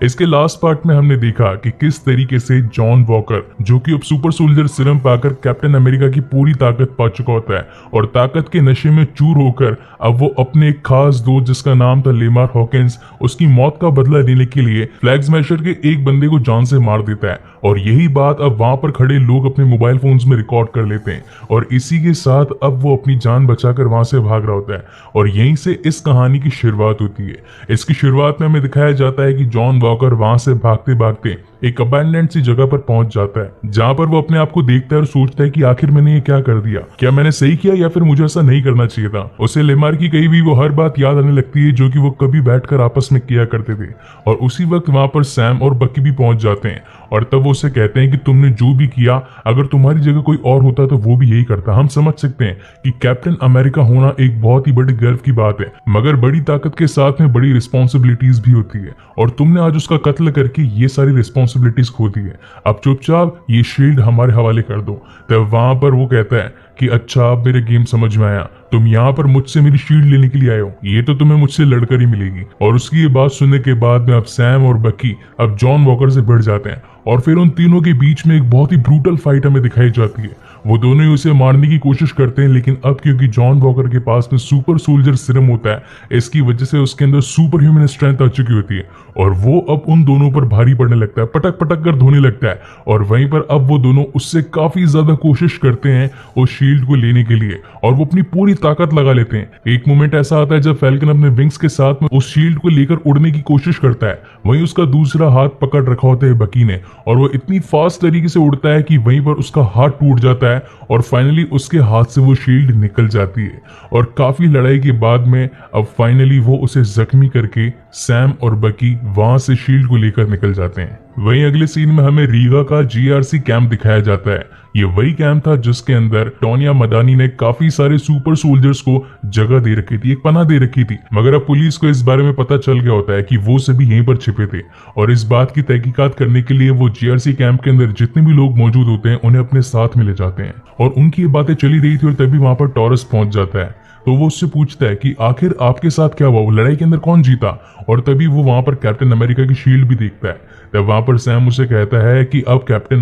इसके last part में हमने देखा कि किस तरीके से जॉन वॉकर, जो कि अब सुपर सोल्जर सीरम पाकर कैप्टन अमेरिका की पूरी ताकत पा चुका होता है और ताकत के नशे में चूर होकर अब वो अपने एक खास दोस्त जिसका नाम था लेमार हॉकिंस, उसकी मौत का बदला लेने के लिए फ्लैग स्मैशर के एक बंदे को जान से मार देता है। और यही बात अब वहां पर खड़े लोग अपने मोबाइल फोन्स में रिकॉर्ड कर लेते हैं और इसी के साथ अब वो अपनी जान बचाकर वहां से भाग रहा होता है। और यहीं से इस कहानी की शुरुआत होती है। इसकी शुरुआत में हमें दिखाया जाता है कि जॉन वॉकर वहां से भागते भागते एक अबैंडन्ड सी जगह पर पहुंच जाता है, जहां पर वो अपने आप को देखता है और सोचता है कि आखिर मैंने ये क्या कर दिया, क्या मैंने सही किया या फिर मुझे ऐसा नहीं करना चाहिए था। उसे लेमार की कही भी वो हर बात याद आने लगती है जो कि वो कभी बैठकर आपस में किया करते थे। और उसी वक्त वहां पर सैम और बकी भी पहुंच जाते हैं और तब वो उसे कहते हैं कि तुमने जो भी किया, अगर तुम्हारी जगह कोई और होता तो वो भी यही करता। हम समझ सकते हैं कि कैप्टन अमेरिका होना एक बहुत ही बड़ी गर्व की बात है, मगर बड़ी ताकत के साथ में बड़ी रिस्पॉन्सिबिलिटीज भी होती है और तुमने आज उसका कत्ल करके ये सारी रिस्पॉन्सिबिलिटीज खो दी है। अब चुपचाप ये शील्ड हमारे हवाले कर दो। तब वहां पर वो कहता है कि अच्छा, अब मेरे गेम समझ में आया, तुम यहाँ पर मुझसे मेरी शील्ड लेने के लिए आए हो, ये तो तुम्हें मुझसे लड़कर ही मिलेगी। और उसकी ये बात सुनने के बाद में अब सैम और बकी अब जॉन वॉकर से भिड़ जाते हैं और फिर उन तीनों के बीच में एक बहुत ही ब्रूटल फाइट हमें दिखाई जाती है। वो दोनों ही उसे मारने की कोशिश करते हैं, लेकिन अब क्योंकि जॉन वॉकर के पास में सुपर सोल्जर सीरम होता है, इसकी वजह से उसके अंदर सुपर ह्यूमन स्ट्रेंथ आ चुकी होती है और वो अब उन दोनों पर भारी पड़ने लगता है, पटक पटक कर धोने लगता है। और वहीं पर अब वो दोनों उससे काफी ज्यादा कोशिश करते हैं उस शील्ड को लेने के लिए और वो अपनी पूरी ताकत लगा लेते हैं। एक मोमेंट ऐसा आता है जब फैल्कन अपने विंग्स के साथ में उस शील्ड को लेकर उड़ने की कोशिश करता है, वहीं उसका दूसरा हाथ पकड़ रखा होता है बकी ने और वो इतनी फास्ट तरीके से उड़ता है कि वहीं पर उसका हाथ टूट जाता है और फाइनली उसके हाथ से वो शील्ड निकल जाती है। और काफी लड़ाई के बाद में अब फाइनली वो उसे जख्मी करके सैम और बकी वहां से शील्ड को लेकर निकल जाते हैं। वहीं अगले सीन में हमें रीगा का जीआरसी कैंप दिखाया जाता है। ये वही कैंप था जिसके अंदर टोनिया मदानी ने काफी सारे सुपर सोल्जर्स को जगह दे रखी थी, एक पनाह दे रखी थी, मगर अब पुलिस को इस बारे में पता चल गया होता है कि वो सभी यहीं पर छिपे थे और इस बात की तहकीकात करने के लिए वो जीआरसी कैंप के अंदर जितने भी लोग मौजूद होते हैं उन्हें अपने साथ में ले जाते हैं। और उनकी ये बातें चली रही थी और तभी वहां पर टॉरस पहुंच जाता है। तो वो उससे पूछता है कि आखिर आपके साथ क्या हुआ, वो लड़ाई के अंदर कौन जीता। और तभी वो वहां पर कैप्टन अमेरिका की शील्ड भी देखता है। तब वहां पर सैम उसे कहता है कि अब कैप्टन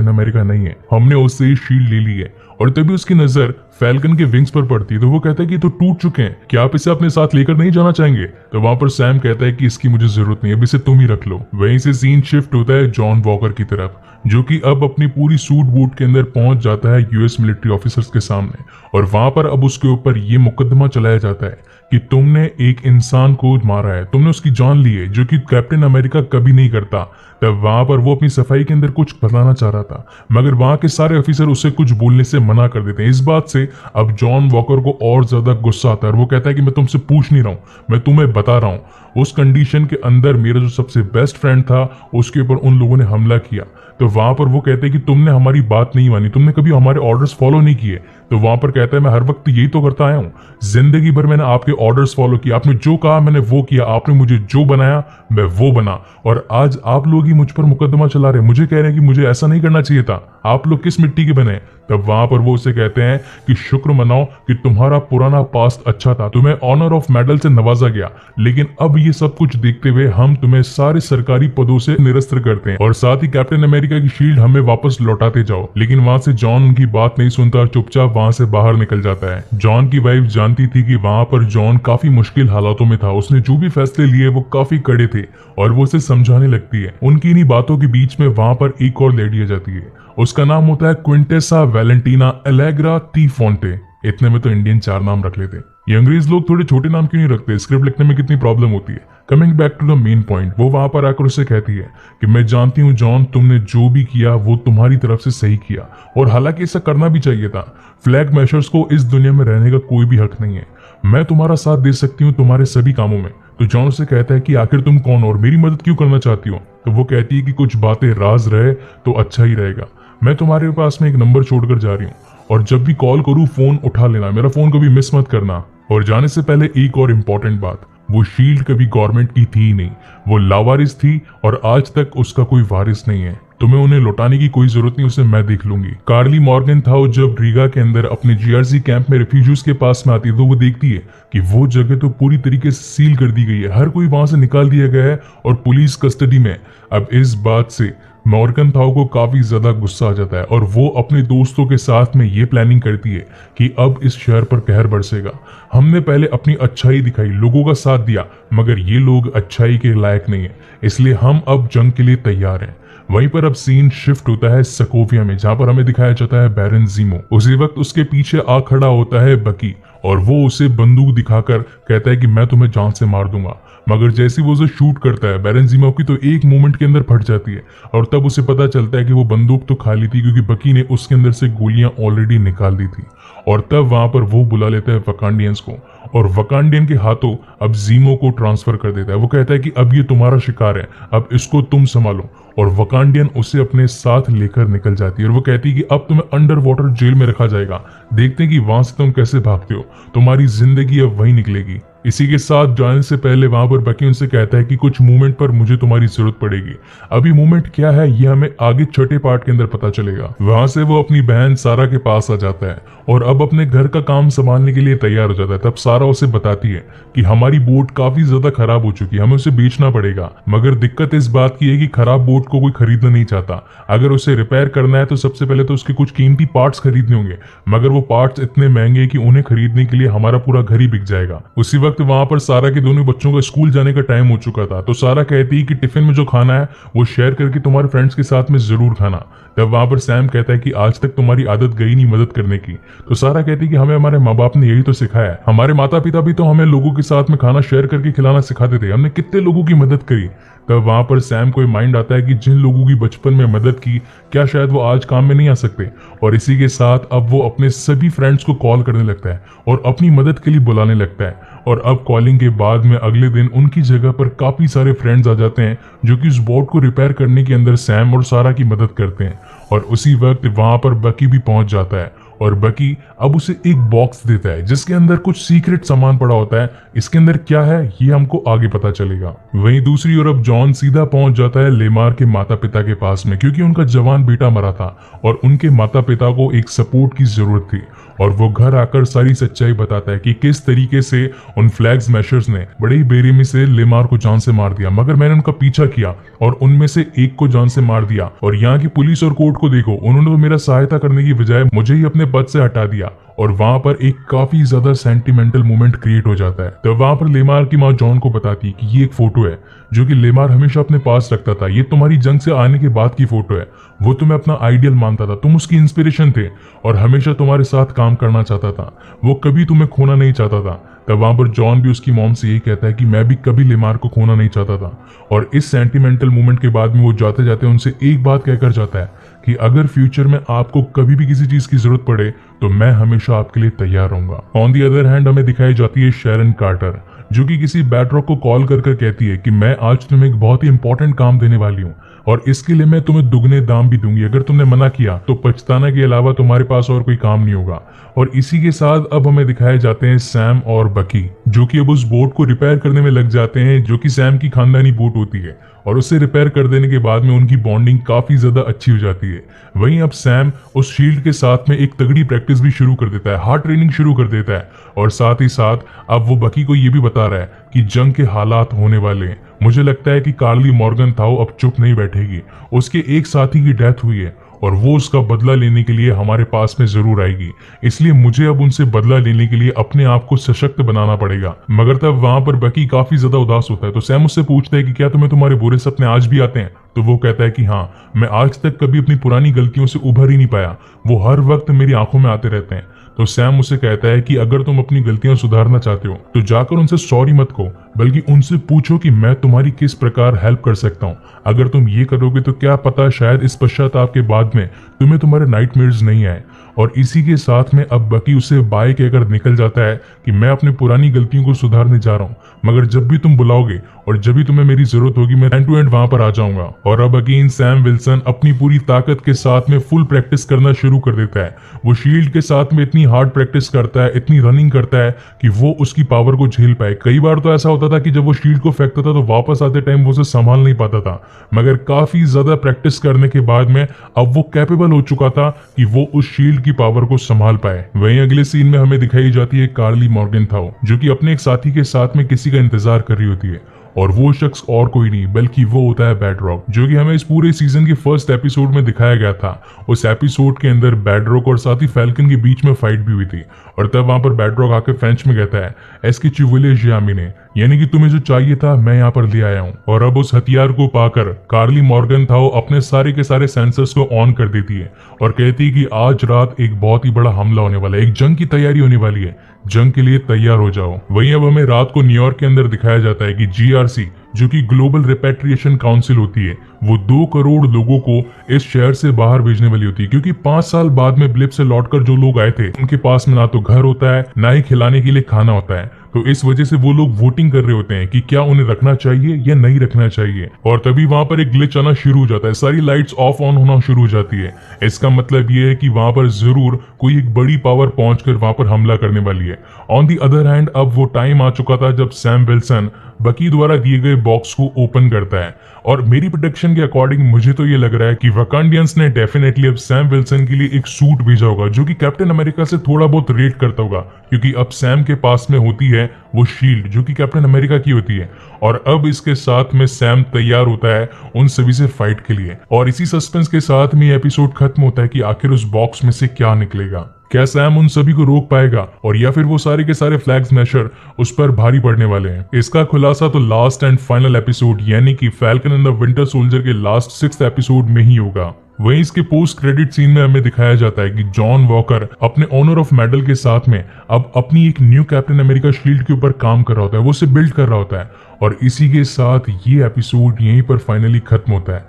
अमेरिका नहीं है, हमने उससे ही शील्ड ले ली है। और तभी उसकी नजर फैल्कन के विंग्स पर पड़ती है, तो वो कहता है कि तो टूट चुके हैं, क्या आप इसे अपने साथ लेकर नहीं जाना चाहेंगे। तो वहां पर सैम कहता है कि इसकी मुझे जरूरत नहीं है, अब इसे तुम ही रख लो। वहीं से सीन शिफ्ट होता है जॉन वॉकर की तरफ, जो कि अब अपनी पूरी सूट बूट के अंदर पहुंच जाता है यूएस मिलिट्री ऑफिसर्स के सामने और वहां पर अब उसके ऊपर ये मुकदमा चलाया जाता है कि तुमने एक इंसान को मारा है, तुमने उसकी जान ली है, जो कि कैप्टन अमेरिका कभी नहीं करता। तब वहां पर वो अपनी सफाई के अंदर कुछ बताना चाह रहा था, मगर वहां के सारे ऑफिसर उसे कुछ बोलने से मना कर देते हैं। इस बात से अब जॉन वॉकर को और ज्यादा गुस्सा आता है और वो कहता है कि मैं तुमसे पूछ नहीं रहा हूं, मैं तुम्हें बता रहा हूं। उस कंडीशन के अंदर मेरा जो सबसे बेस्ट फ्रेंड था उसके ऊपर उन लोगों ने हमला किया। तो वहां पर वो कहते हैं कि तुमने हमारी बात नहीं मानी, तुमने कभी हमारे ऑर्डर्स फॉलो नहीं किए। तो वहां पर कहता है मैं हर वक्त यही तो करता आया हूँ, जिंदगी भर मैंने आपके ऑर्डर्स फॉलो किया, आपने जो कहा मैंने वो किया, आपने मुझे जो बनाया मैं वो बना, और आज आप लोग ही मुझ पर मुकदमा चला रहे हैं, मुझे कह रहे हैं कि मुझे ऐसा नहीं करना चाहिए था, आप लोग किस मिट्टी के बने। तब वहां पर वो उसे कहते हैं कि शुक्र मनाओ कि तुम्हारा पुराना पास्ट अच्छा था, तुम्हें ऑनर ऑफ मेडल से नवाजा गया, लेकिन अब ये सब कुछ देखते हुए हम तुम्हें सारे सरकारी पदों से निरस्त करते हैं और साथ ही कैप्टन अमेरिका की शील्ड हमें वापस लौटाते जाओ। लेकिन वहां से जॉन उनकी बात नहीं सुनता और चुपचाप वहां से बाहर निकल जाता है। जॉन की वाइफ जानती थी कि वहां पर जॉन काफी मुश्किल हालातों में था, उसने जो भी फैसले लिए वो काफी कड़े थे और वो उसे समझाने लगती है। उनकी इन्हीं बातों के बीच में वहां पर एक और लेडी आ जाती है, उसका नाम होता है क्विंटेसा वैलेंटीना एलेग्रा टी फोंटे। इतने में तो इंडियन 4 नाम रख लेते। ये अंग्रेज लोग थोड़े छोटे नाम क्यों नहीं रखते, स्क्रिप्ट लिखने में कितनी प्रॉब्लम होती है। Coming back to the main point, वो वहां पर आकर उसे कहती है कि मैं जानती हूँ जॉन, तुमने जो भी किया वो तुम्हारी तरफ से सही किया और हालांकि ऐसा करना भी चाहिए था। फ्लैग मैशर्स को इस दुनिया में रहने का कोई भी हक नहीं है, मैं तुम्हारा साथ दे सकती हूँ तुम्हारे सभी कामों में। तो जॉन उसे कहता है कि आखिर तुम कौन और मेरी मदद क्यों करना चाहती हो। तो वो कहती है कि कुछ बातें राज रहे तो अच्छा ही रहेगा, मैं तुम्हारे पास में एक नंबर छोड़कर जा रही हूँ और जब भी कॉल करूँ फोन उठा लेना, मेरा फोन कभी मिस मत करना। और जाने से पहले एक और इम्पोर्टेंट बात, वो शील्ड कभी गवर्नमेंट की थी ही नहीं, वो लावारिस थी और आज तक उसका कोई वारिस नहीं है। तुम्हें उन्हें लौटाने की कोई जरूरत नहीं, उसे मैं देख लूंगी। कार्ली मॉर्गनथाउ जब रीगा के अंदर अपने जीआरसी कैंप में रिफ्यूजीज के पास में आती है तो वो देखती है कि वो जगह तो पूरी तरीके से सील कर दी गई है, हर कोई वहां से निकाल दिया गया है और पुलिस कस्टडी में। अब इस बात से मॉर्गनथाउ को काफी ज्यादा गुस्सा आ जाता है और वो अपने दोस्तों के साथ में ये प्लानिंग करती है कि अब इस शहर पर कहर बरसेगा। हमने पहले अपनी अच्छाई दिखाई, लोगों का साथ दिया, मगर ये लोग अच्छाई के लायक नहीं है, इसलिए हम अब जंग के लिए तैयार हैं। वहीं पर अब सीन शिफ्ट होता है सकोविया में, जहां पर हमें दिखाया जाता है बैरन ज़ीमो। उसी वक्त उसके पीछे आ खड़ा होता है बकी और वो उसे बंदूक दिखाकर कहता है कि मैं तुम्हें जान से मार दूंगा। मगर जैसे वो उसे शूट करता है बैरन ज़ीमो की, तो एक मोमेंट के अंदर फट जाती है और तब उसे पता चलता है कि वो बंदूक तो खाली थी, क्योंकि बकी ने उसके अंदर से गोलियां ऑलरेडी निकाल दी थी। और तब वहां पर वो बुला लेता है वकांडियंस को और वकांडियन के हाथों अब ज़ीमो को ट्रांसफर कर देता है। वो कहता है कि अब ये तुम्हारा शिकार है, अब इसको तुम संभालो। और वकांडियन उसे अपने साथ लेकर निकल जाती है और वो कहती है कि अब तुम्हें अंडर वाटर जेल में रखा जाएगा, देखते हैं कि वहां से तुम कैसे भागते हो, तुम्हारी जिंदगी अब वही निकलेगी। इसी के साथ जाने से पहले वहां पर बकी उनसे कहता है कि कुछ मूवमेंट पर मुझे तुम्हारी जरूरत पड़ेगी। अभी मूवमेंट क्या है ये हमें आगे छठे पार्ट के अंदर पता चलेगा। वहां से वो अपनी बहन सारा के पास आ जाता है और अब अपने घर का काम संभालने के लिए तैयार हो जाता है। तब सारा उसे बताती है कि हमारी बोट काफी ज्यादा खराब हो चुकी है, हमें उसे बेचना पड़ेगा। मगर दिक्कत इस बात की है कि खराब बोट को कोई खरीदना नहीं चाहता। अगर उसे रिपेयर करना है तो सबसे पहले तो उसके कुछ कीमती पार्ट्स खरीदने होंगे, मगर वो पार्ट्स इतने महंगे कि उन्हें खरीदने के लिए हमारा पूरा घर ही बिक जाएगा। उसी वक्त वहां पर सारा के दोनों बच्चों का स्कूल जाने का टाइम हो चुका था, तो सारा कहती है कि टिफिन में जो खाना है वो शेयर करके तुम्हारे फ्रेंड्स के साथ में जरूर खाना। तब वहां पर सैम कहता है कि आज तक तुम्हारी आदत गई नहीं मदद करने की। तो सारा कहती है कि हमें हमारे माँ बाप ने यही तो सिखाया है, हमारे माता पिता भी तो हमें लोगों के साथ में खाना शेयर करके खिलाना सिखाते थे, हमने कितने लोगों की मदद करी। तब वहां पर सैम को माइंड आता है कि जिन लोगों की बचपन में मदद की, क्या शायद वो आज काम में नहीं आ सकते। और इसी के साथ अब वो अपने सभी फ्रेंड्स को कॉल करने लगता है और अपनी मदद के लिए बुलाने लगता है। और अब कॉलिंग के बाद में अगले दिन उनकी जगह पर काफी सारे फ्रेंड्स आ जाते हैं जो कि उस बोट को रिपेयर करने के अंदर सैम और सारा की मदद करते हैं। और उसी वक्त वहां पर बकी भी पहुंच जाता है और बकी अब उसे एक बॉक्स देता है जिसके अंदर कुछ सीक्रेट सामान पड़ा होता है। इसके अंदर क्या है ये हमको आगे पता चलेगा। वहीं दूसरी ओर अब जॉन सीधा पहुंच जाता है लेमार के माता पिता के पास में, क्योंकि उनका जवान बेटा मरा था और उनके माता पिता को एक सपोर्ट की जरूरत थी। और वो घर आकर सारी सच्चाई बताता है कि किस तरीके से उन फ्लैग स्मैशर्स ने बड़े ही बेरहमी से लेमार को जान से मार दिया, मगर मैंने उनका पीछा किया और उनमें से एक को जान से मार दिया। और यहाँ की पुलिस और कोर्ट को देखो, उन्होंने तो मेरा सहायता करने की बजाय मुझे ही अपने पद से हटा दिया। और वहां पर एक काफी ज्यादा सेंटिमेंटल मोमेंट क्रिएट हो जाता है। तो वहां पर लेमार की माँ जॉन को बताती है कि ये एक फोटो है जो कि लेमार हमेशा अपने पास रखता था, ये तुम्हारी जंग से आने के बाद की फोटो है। वो तुम्हें अपना आइडियल मानता था, तुम उसकी इंस्पिरेशन थे और हमेशा तुम्हारे साथ काम करना चाहता था, वो कभी तुम्हें खोना नहीं चाहता था। तब वहां पर जॉन भी उसकी मॉम से यही कहता है कि मैं भी कभी लेमार को खोना नहीं चाहता था। और इस सेंटिमेंटल मोमेंट के बाद में वो जाते जाते उनसे एक बात कहकर जाता है कि अगर फ्यूचर में आपको कभी भी किसी चीज की जरूरत पड़े तो मैं हमेशा आपके लिए तैयार रहूंगा। ऑन दी अदर हैंड हमें दिखाई जाती है शैरन कार्टर, जो कि किसी बैटरॉक को कॉल कर कहती है कि मैं आज तुम्हें एक बहुत ही इंपॉर्टेंट काम देने वाली हूँ और इसके लिए मैं तुम्हें दुगने दाम भी दूंगी। अगर तुमने मना किया तो पछताना के अलावा तुम्हारे पास और कोई काम नहीं होगा। और इसी के साथ अब हमें दिखाए जाते हैं सैम और बकी, जो कि अब उस बोट को रिपेयर करने में लग जाते हैं, जो कि सैम की खानदानी बोट होती है। और उसे रिपेयर कर देने के बाद में उनकी बॉन्डिंग काफी ज्यादा अच्छी हो जाती है। वहीं अब सैम उस शील्ड के साथ में एक तगड़ी प्रैक्टिस भी शुरू कर देता है, हार्ड ट्रेनिंग शुरू कर देता है। और साथ ही साथ अब वो बकी को ये भी बता रहा है कि जंग के हालात होने वाले हैं। मुझे लगता है कि कार्ली मॉर्गनथाउ अब चुप नहीं बैठेगी, उसके एक साथी की डेथ हुई है और वो उसका बदला लेने के लिए हमारे पास में जरूर आएगी, इसलिए मुझे अब उनसे बदला लेने के लिए अपने आप को सशक्त बनाना पड़ेगा। मगर तब वहां पर बकी काफी ज्यादा उदास होता है, तो सैम उससे पूछता है कि क्या तुम्हें तुम्हारे बुरे सपने आज भी आते हैं? तो वो कहता है कि हाँ, मैं आज तक कभी अपनी पुरानी गलतियों से उभर ही नहीं पाया, वो हर वक्त मेरी आंखों में आते रहते हैं। तो सैम उसे कहता है कि अगर तुम अपनी गलतियां सुधारना चाहते हो तो जाकर उनसे सॉरी मत कहो, बल्कि उनसे पूछो कि मैं तुम्हारी किस प्रकार हेल्प कर सकता हूँ। अगर तुम ये करोगे तो क्या पता शायद इस पश्चाताप के बाद में तुम्हें तुम्हारे नाइटमेयर्स नहीं आए। और इसी के साथ में अब बकी उसे बाय कहकर निकल जाता है कि मैं अपनी पुरानी गलतियों को सुधारने जा रहा हूँ, मगर जब भी तुम बुलाओगे और जब भी तुम्हें मेरी जरूरत होगी मैं एंड टू एंड वहां पर आ जाऊंगा। और अब अगेन सैम विल्सन अपनी पूरी ताकत के साथ में फुल प्रैक्टिस करना शुरू कर देता है। वो शील्ड के साथ में इतनी हार्ड प्रैक्टिस करता है, इतनी रनिंग करता है कि वो उसकी पावर को झेल पाए। कई बार तो ऐसा होता था कि जब वो शील्ड को फेंकता था तो वापस आते टाइम वो उसे संभाल नहीं पाता था, मगर काफी ज्यादा प्रैक्टिस करने के बाद में अब वो कैपेबल हो चुका था कि वो उस शील्ड की पावर को संभाल पाए। वहीं अगले सीन में हमें दिखाई जाती है कार्ली मॉर्गनथाउ, जो कि अपने एक साथी के साथ में किसी का इंतजार कर रही होती है, और वो शख्स और कोई नहीं बल्कि वो होता है बैडरॉक, जो कि हमें इस पूरे सीजन के फर्स्ट एपिसोड में दिखाया गया था। उस एपिसोड के अंदर बैडरॉक और साथ ही फैल्कन के बीच में फाइट भी हुई थी, और तब वहां पर बैडरॉक आकर फ्रेंच में कहता है एस्के चुविले जियामिने, यानी कि तुम्हें जो चाहिए था मैं यहाँ पर ले आया हूँ। और अब उस हथियार को पाकर कार्ली मॉर्गनथाउ अपने सारे के सारे सेंसर्स को ऑन कर देती है और कहती है कि आज रात एक बहुत ही बड़ा हमला होने वाला है, एक जंग की तैयारी होने वाली है, जंग के लिए तैयार हो जाओ। वहीं अब हमें रात को न्यूयॉर्क के अंदर दिखाया जाता है कि जीआरसी, जो कि ग्लोबल रिपेट्रिएशन काउंसिल होती है, वो 2 करोड़ लोगों को इस शहर से बाहर भेजने वाली होती है, क्योंकि 5 साल बाद में ब्लिप से लौटकर जो लोग आए थे उनके पास में ना तो घर होता है ना ही खिलाने के लिए खाना होता है। तो इस वजह से वो लोग वोटिंग कर रहे होते हैं कि क्या उन्हें रखना चाहिए या नहीं रखना चाहिए। और तभी वहां पर एक ग्लिच आना शुरू हो जाता है, सारी लाइट्स ऑफ ऑन होना शुरू हो जाती है। इसका मतलब ये है कि वहां पर जरूर कोई एक बड़ी पावर पहुंचकर वहां पर हमला करने वाली है। ऑन दी अदर हैंड अब वो टाइम आ चुका था जब सैम विल्सन बकी द्वारा दिए गए बॉक्स को ओपन करता है, और मेरी प्रेडिक्शन के अकॉर्डिंग मुझे तो ये लग रहा है कि वकांडियंस ने डेफिनेटली अब सैम विल्सन के लिए एक सूट भेजा होगा जो कि कैप्टन अमेरिका से थोड़ा बहुत रेट करता होगा, क्योंकि अब सैम के पास में होती है वो शील्ड जो कि कैप्टन अमेरिका की होती है। और अब इसके साथ में सैम तैयार होता है उन सभी से फाइट के लिए, और इसी सस्पेंस के साथ में एपिसोड खत्म होता है कि आखिर उस बॉक्स में से क्या निकलेगा। क्या सैम उन सभी को रोक पाएगा, और या फिर वो सारे के सारे फ्लैग स्मैशर उस पर भारी पड़ने वाले हैं? इसका खुलासा तो लास्ट एंड फाइनल एपिसोड यानी कि falcon and the winter soldier के लास्ट 6th एपिसोड में ही होगा। वहीं इसके पोस्ट क्रेडिट सीन में हमें दिखाया जाता है कि जॉन वॉकर अपने ऑनर ऑफ मेडल के साथ में अब अपनी एक न्यू कैप्टन अमेरिका शील्ड के ऊपर काम कर रहा होता है, वो उसे बिल्ड कर रहा होता है, और इसी के साथ ये एपिसोड यहीं पर फाइनली खत्म होता है।